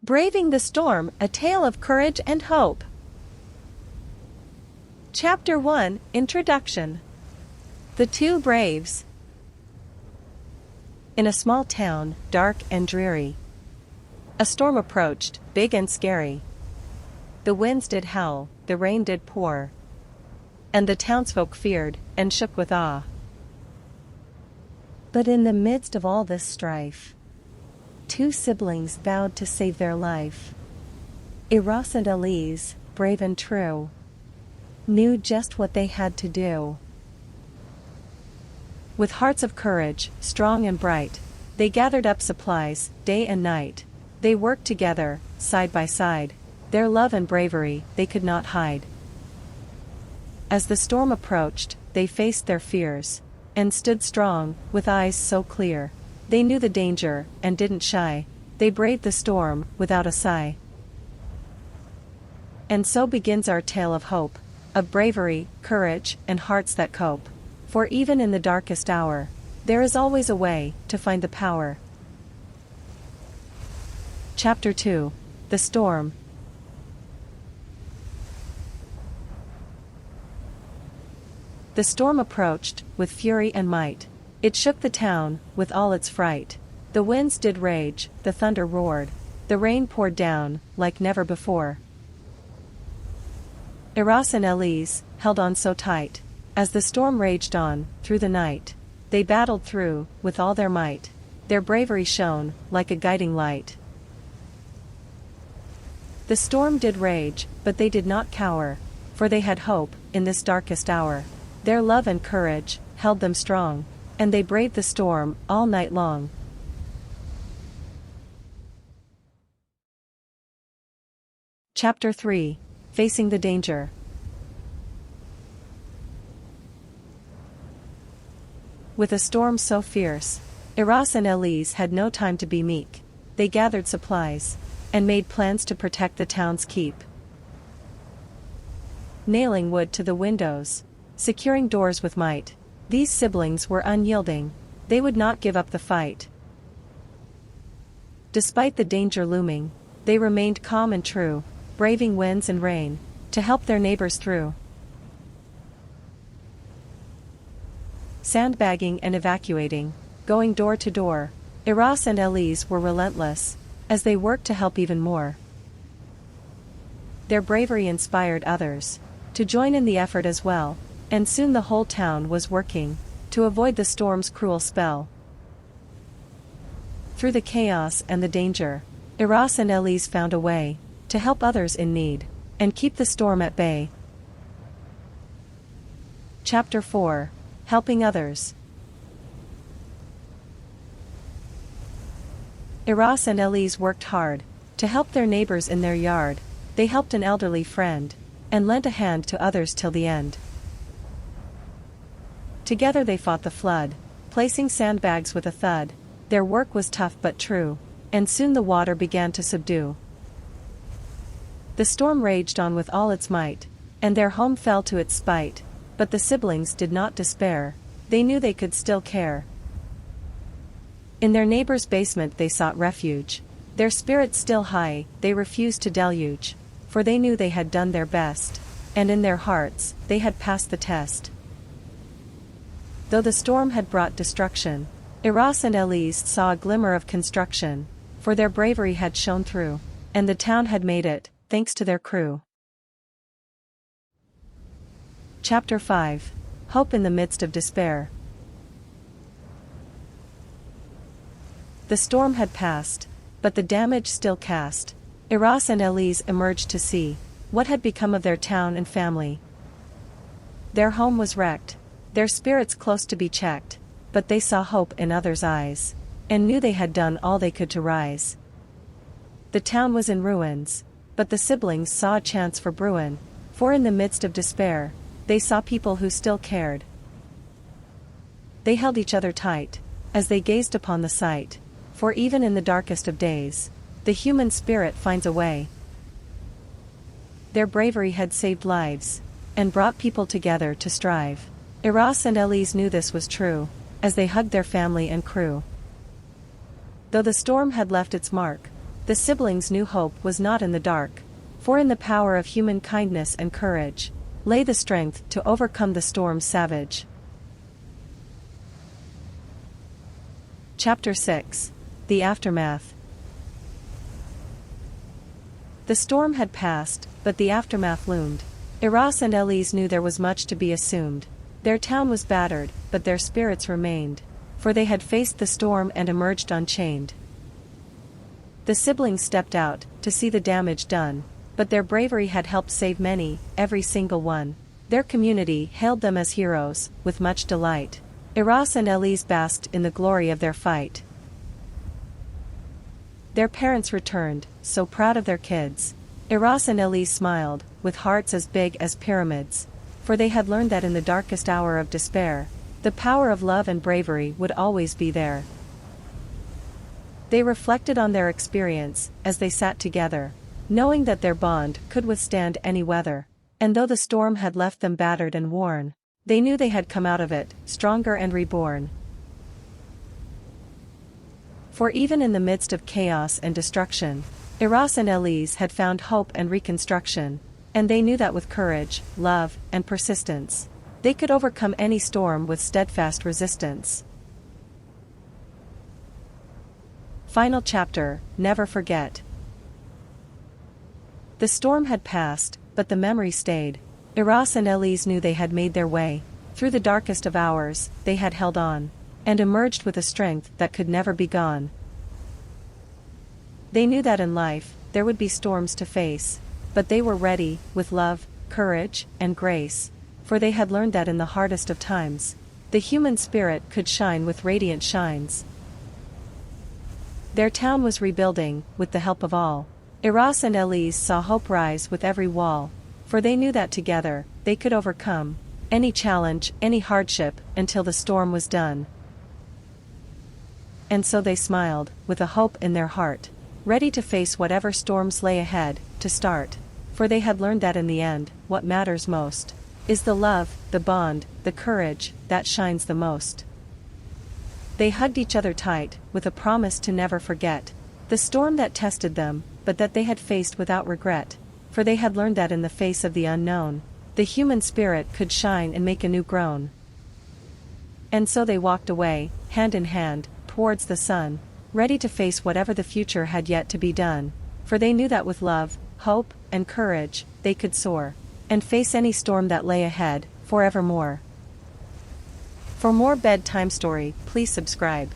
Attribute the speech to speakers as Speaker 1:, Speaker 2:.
Speaker 1: Braving the Storm, a tale of courage and hope. Chapter 1, Introduction. The Two Braves. In a small town, dark and dreary, a storm approached, big and scary. The winds did howl, the rain did pour, and the townsfolk feared, and shook with awe. But in the midst of all this strife, two siblings vowed to save their life. Eross and Elyse, brave and true, knew just what they had to do. With hearts of courage, strong and bright, they gathered up supplies, day and night. They worked together, side by side, their love and bravery they could not hide. As the storm approached, they faced their fears, and stood strong, with eyes so clear. They knew the danger, and didn't shy. They braved the storm, without a sigh. And so begins our tale of hope, of bravery, courage, and hearts that cope. For even in the darkest hour, there is always a way to find the power. Chapter 2, The Storm. The storm approached, with fury and might. It shook the town, with all its fright. The winds did rage, the thunder roared, the rain poured down, like never before. Eross and Elyse held on so tight. As the storm raged on, through the night, they battled through, with all their might. Their bravery shone, like a guiding light. The storm did rage, but they did not cower, for they had hope, in this darkest hour. Their love and courage held them strong, and they braved the storm all night long. Chapter 3, Facing the Danger. With a storm so fierce, Eross and Elyse had no time to be meek. They gathered supplies, and made plans to protect the town's keep. Nailing wood to the windows, securing doors with might, these siblings were unyielding. They would not give up the fight. Despite the danger looming, they remained calm and true, braving winds and rain, to help their neighbors through. Sandbagging and evacuating, going door to door, Eross and Elyse were relentless, as they worked to help even more. Their bravery inspired others to join in the effort as well, and soon the whole town was working to avoid the storm's cruel spell. Through the chaos and the danger, Eross and Elyse found a way to help others in need and keep the storm at bay. Chapter 4, Helping Others. Eross and Elyse worked hard to help their neighbors in their yard. They helped an elderly friend and lent a hand to others till the end. Together they fought the flood, placing sandbags with a thud. Their work was tough but true, and soon the water began to subdue. The storm raged on with all its might, and their home fell to its spite. But the siblings did not despair. They knew they could still care. In their neighbor's basement they sought refuge. Their spirits still high, they refused to deluge, for they knew they had done their best, and in their hearts, they had passed the test. Though the storm had brought destruction, Eross and Elyse saw a glimmer of construction, for their bravery had shone through, and the town had made it, thanks to their crew. Chapter 5, Hope in the Midst of Despair. The storm had passed, but the damage still cast. Eross and Elyse emerged to see what had become of their town and family. Their home was wrecked, their spirits close to be checked, but they saw hope in others' eyes, and knew they had done all they could to rise. The town was in ruins, but the siblings saw a chance for Bruin, for in the midst of despair, they saw people who still cared. They held each other tight, as they gazed upon the sight, for even in the darkest of days, the human spirit finds a way. Their bravery had saved lives, and brought people together to strive. Eross and Elyse knew this was true, as they hugged their family and crew. Though the storm had left its mark, The siblings knew hope was not in the dark, for in the power of human kindness and courage lay the strength to overcome the storm's savage. Chapter 6. The Aftermath. The storm had passed, but the aftermath loomed. Eross and Elyse knew there was much to be assumed. Their town was battered, but their spirits remained, for they had faced the storm and emerged unchained. The siblings stepped out to see the damage done, but their bravery had helped save many, every single one. Their community hailed them as heroes, with much delight. Eross and Elyse basked in the glory of their fight. Their parents returned, so proud of their kids. Eross and Elyse smiled, with hearts as big as pyramids, for they had learned that in the darkest hour of despair, the power of love and bravery would always be there. They reflected on their experience as they sat together, knowing that their bond could withstand any weather, and though the storm had left them battered and worn, they knew they had come out of it, stronger and reborn. For even in the midst of chaos and destruction, Eross and Elyse had found hope and reconstruction, and they knew that with courage, love, and persistence, they could overcome any storm with steadfast resistance. Final chapter, never forget. The storm had passed, but the memory stayed. Eross and Elyse knew they had made their way. Through the darkest of hours, they had held on, and emerged with a strength that could never be gone. They knew that in life, there would be storms to face, but they were ready, with love, courage, and grace, for they had learned that in the hardest of times, the human spirit could shine with radiant shines. Their town was rebuilding, with the help of all. Eross and Elyse saw hope rise with every wall, for they knew that together, they could overcome any challenge, any hardship, until the storm was done. And so they smiled, with a hope in their heart, ready to face whatever storms lay ahead, to start, for they had learned that in the end, what matters most is the love, the bond, the courage that shines the most. They hugged each other tight, with a promise to never forget the storm that tested them, but that they had faced without regret, for they had learned that in the face of the unknown, the human spirit could shine and make anew grown. And so they walked away, hand in hand, towards the sun, ready to face whatever the future had yet to be done, for they knew that with love, hope, and courage, they could soar, and face any storm that lay ahead, forevermore. For more bedtime story, please subscribe.